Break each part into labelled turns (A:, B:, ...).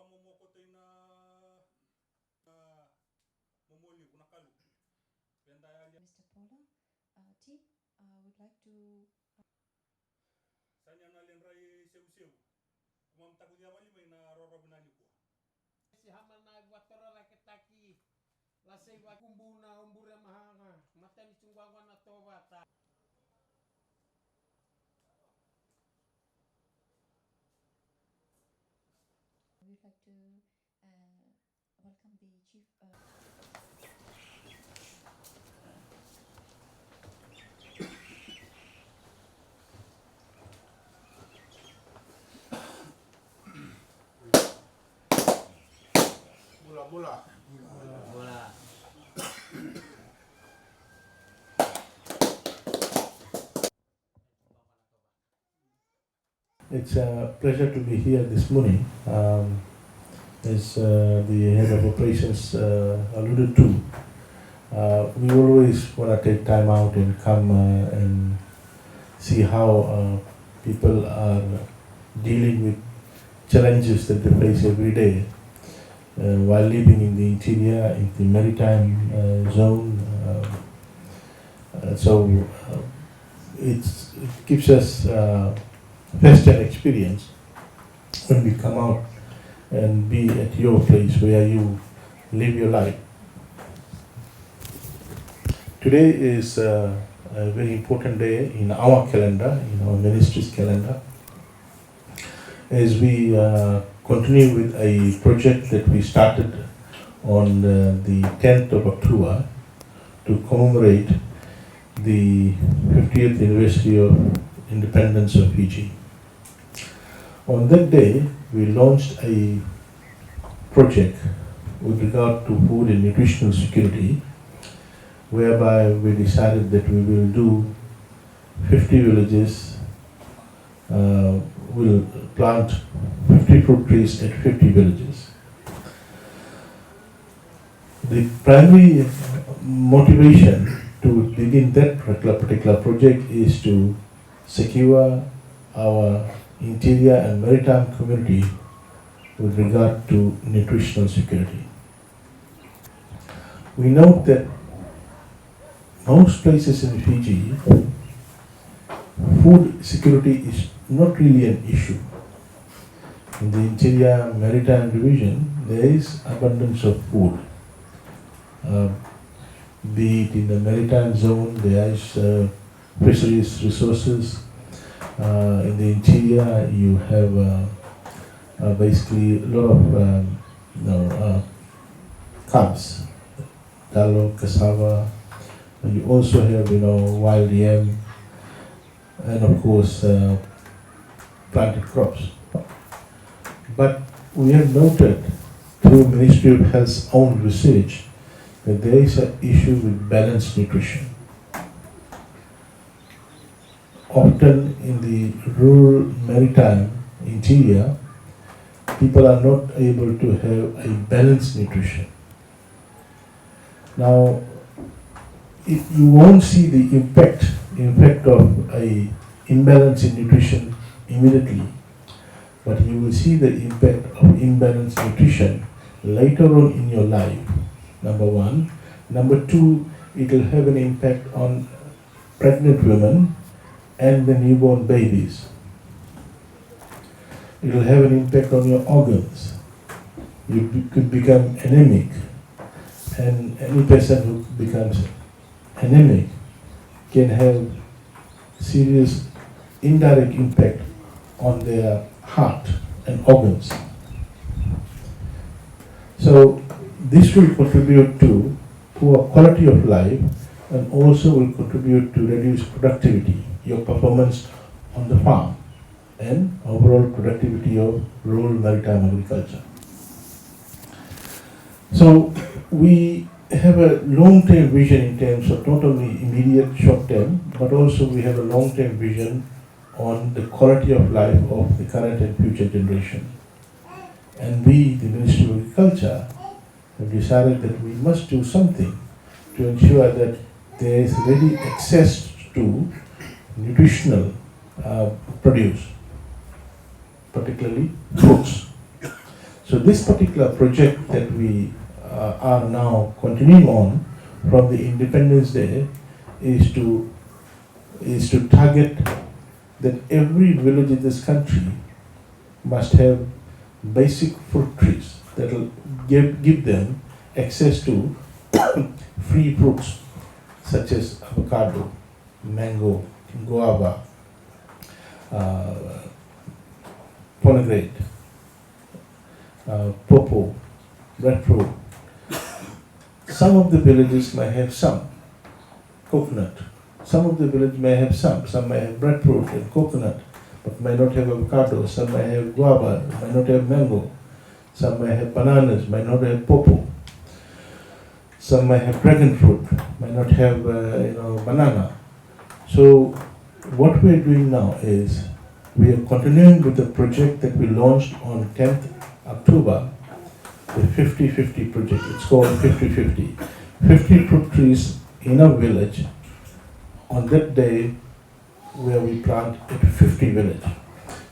A: Mr. Paula T would like to
B: si hamana watorora ketaki lasei wa kumbuna umbura mahanga matani tungwangwa na towata.
A: we'd like to welcome the chief
C: Bola.
D: It's a pleasure to be here this morning. As the head of operations alluded to, we always want to take time out and come and see how people are dealing with challenges that they face every day while living in the interior, in the maritime zone. It gives us first-hand experience when we come out and be at your place where you live your life. Today is a very important day in our calendar, in our ministry's calendar, as we continue with a project that we started on the 10th of October to commemorate the 50th anniversary of independence of Fiji. On that day, we launched a project with regard to food and nutritional security, whereby we decided that we will do 50 villages, we'll plant 50 fruit trees at 50 villages. The primary motivation to begin that particular project is to secure our interior and maritime community with regard to nutritional security. We note that most places in Fiji, food security is not really an issue. In the interior maritime division, there is abundance of food. Be it in the maritime zone, there is fisheries resources. In the interior, you have basically a lot of crops, tallow, cassava. You also have wild yam, and of course planted crops. But we have noted through Ministry of Health's own research that there is an issue with balanced nutrition. Often in the rural maritime interior, people are not able to have a balanced nutrition. Now, you won't see the impact of a imbalance in nutrition immediately, but you will see the impact of imbalanced nutrition later on in your life, number one. Number two, it will have an impact on pregnant women and the newborn babies. It will have an impact on your organs. You could become anemic, and any person who becomes anemic can have serious indirect impact on their heart and organs. So this will contribute to poor quality of life and also will contribute to reduced productivity, your performance on the farm, and overall productivity of rural maritime agriculture. So we have a long-term vision in terms of not only immediate short-term, but also we have a long-term vision on the quality of life of the current and future generation. And we, the Ministry of Agriculture, have decided that we must do something to ensure that there is ready access to nutritional produce, particularly fruits. So this particular project that we are now continuing on from the Independence Day is to target that every village in this country must have basic fruit trees that will give them access to free fruits such as avocado, mango, guava, pomegranate, popo, breadfruit. Some of the villages may have some coconut. Some of the villages may have some may have breadfruit and coconut, but may not have avocado. Some may have guava, may not have mango. Some may have bananas, may not have popo. Some may have dragon fruit, may not have banana. So what we are doing now is we are continuing with the project that we launched on 10th October, the 50-50 project. It's called 50-50. 50 fruit trees in a village on that day where we plant at 50 village.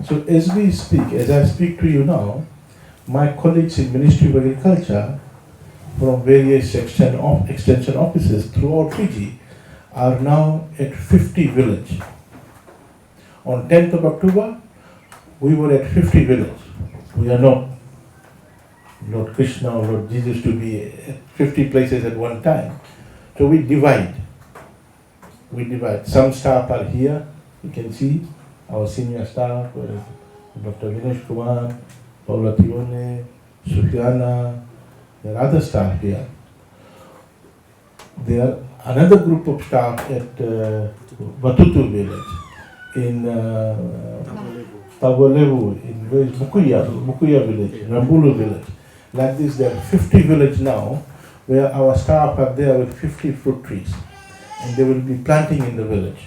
D: So as we speak, as I speak to you now, my colleagues in Ministry of Agriculture from various extension offices throughout Fiji are now at 50 village. On 10th of October, we were at 50 village. We are not Lord Krishna or Lord Jesus to be at 50 places at one time. So we divide. Some staff are here. You can see our senior staff, Dr. Vinesh Kumar, Paula Tione, Sufiana. There are other staff here. There are another group of staff at Batutu village, in Tabolevu, in Bukuya village, Rambulu village. Like this, there are 50 villages now where our staff are there with 50 fruit trees, and they will be planting in the village.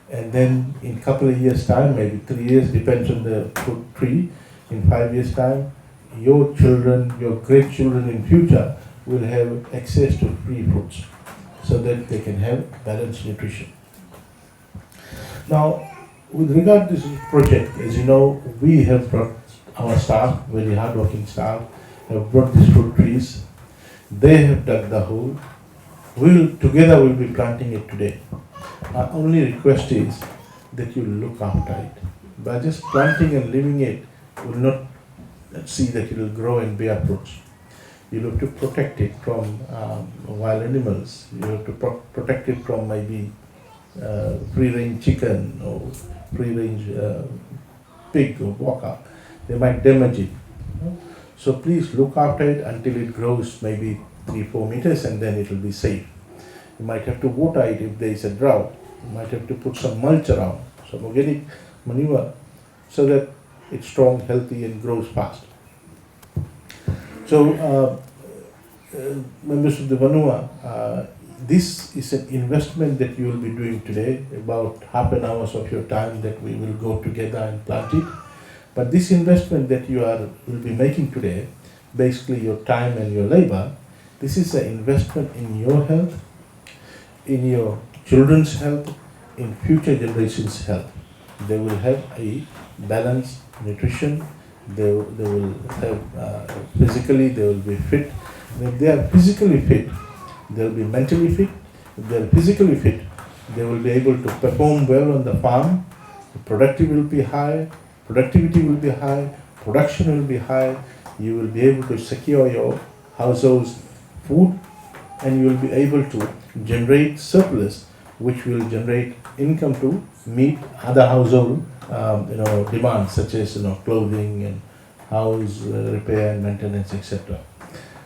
D: And then in a couple of years' time, maybe 3 years, depends on the fruit tree, in 5 years' time, your children, your great children in future will have access to free fruits so that they can have balanced nutrition. Now, with regard to this project, as you know, we have brought our staff, very hardworking staff, have brought these fruit trees. They have dug the hole. Together we'll be planting it today. Our only request is that you look after it. By just planting and leaving it, will not see that it will grow and bear fruits. You have to protect it from wild animals. You have to protect it from maybe free-range chicken or free-range pig or waka. They might damage it. So please look after it until it grows maybe 3-4 meters, and then it will be safe. You might have to water it if there is a drought. You might have to put some mulch around, some organic manure, so that it's strong, healthy, and grows fast. So, members of the Vanua, this is an investment that you will be doing today, about half an hour of your time that we will go together and plant it. But this investment that you will be making today, basically your time and your labor, this is an investment in your health, in your children's health, in future generations' health. They will have a balanced nutrition. They will have physically, they will be fit. And if they are physically fit, they will be mentally fit. If they are physically fit, they will be able to perform well on the farm. The productivity will be high, production will be high. You will be able to secure your household's food, and you will be able to generate surplus, which will generate income to meet other household demands, such as clothing and house repair and maintenance, etc.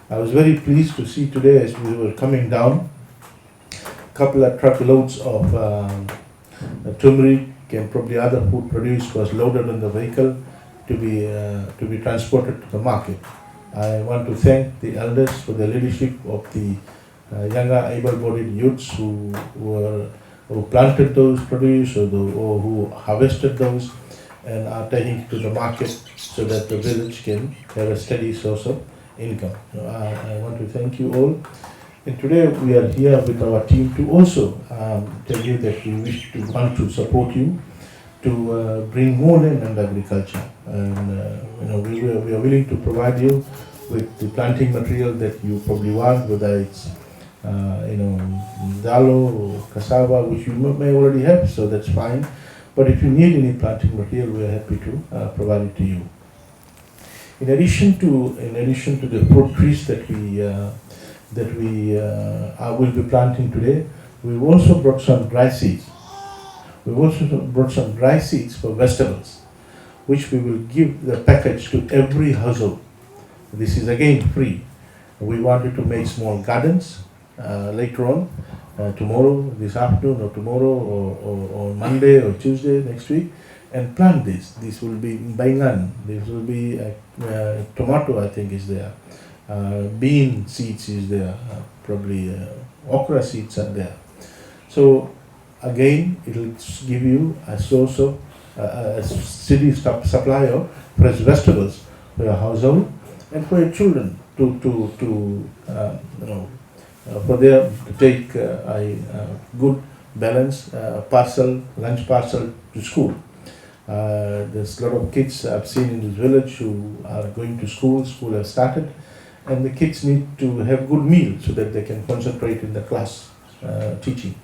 D: I was very pleased to see today, as we were coming down, a couple of truckloads of turmeric and probably other food produce was loaded on the vehicle to be transported to the market. I want to thank the elders for the leadership of the younger able-bodied youths who planted those produce or who harvested those and are taking it to the market so that the village can have a steady source of income. I want to thank you all. And today we are here with our team to also tell you that we want to support you to bring more land under agriculture. and we are willing to provide you with the planting material that you probably want, whether it's dalo or cassava, which you may already have, so that's fine. But if you need any planting material, we are happy to provide it to you. In addition to the fruit trees that we will be planting today, we've also brought some dry seeds. We've also brought some dry seeds for vegetables, which we will give the package to every household. This is again free. We wanted to make small gardens later on, tomorrow, this afternoon, or tomorrow, or Monday or Tuesday next week, and plant this. This will be baingan. This will be tomato, I think, is there. Bean seeds is there. Probably okra seeds are there. So again, it will give you a source of a steady supply of fresh vegetables for your household and for your children for them to take a good balanced lunch parcel to school. There's a lot of kids I've seen in this village who are going to school. School has started, and the kids need to have good meals so that they can concentrate in the class teaching.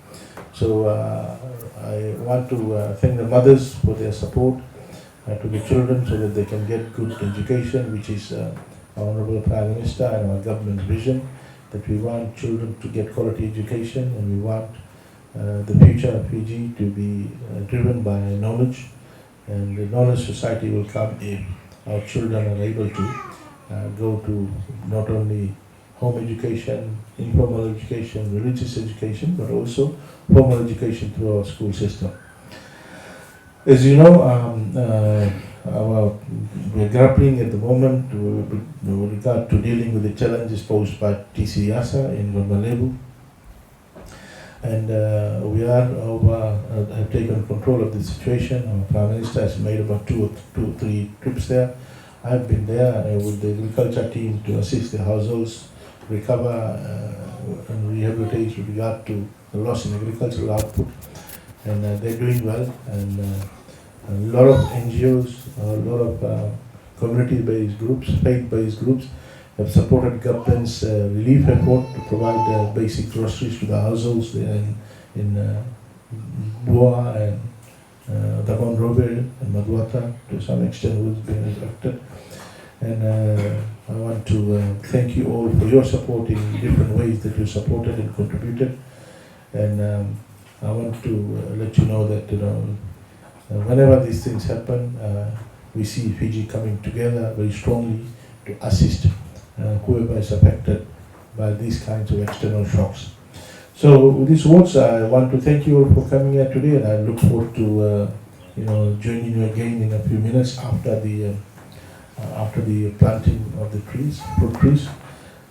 D: So I want to thank the mothers for their support to the children so that they can get good education, which is our Honorable Prime Minister and our government's vision, that we want children to get quality education, and we want the future of Fiji to be driven by knowledge, and the knowledge society will come if our children are able to go to not only home education, informal education, religious education, but also formal education through our school system. As you know, we're grappling at the moment with regard to dealing with the challenges posed by TC Yasa in Gondalebu, and we have taken control of the situation. Our Prime Minister has made about two or three trips there. I've been there with the agriculture team to assist the households recover and rehabilitate with regard to the loss in agricultural output, and they're doing well. And a lot of NGOs, a lot of community-based groups, faith-based groups have supported government's relief effort to provide basic groceries to the households there in Bua and Dagon Robe and Madwata to some extent who's been affected. And I want to thank you all for your support in different ways that you supported and contributed. And I want to let you know that whenever these things happen, we see Fiji coming together very strongly to assist whoever is affected by these kinds of external shocks. So with these words, I want to thank you all for coming here today, and I look forward to joining you again in a few minutes after the planting of the fruit trees.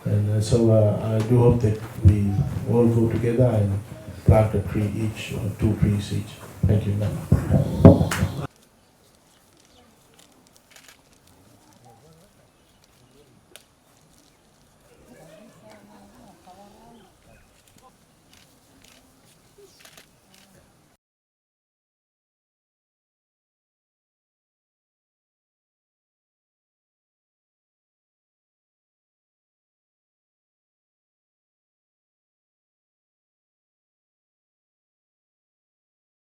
D: And so I do hope that we all go together and plant a tree each, or 2 trees each. Thank you.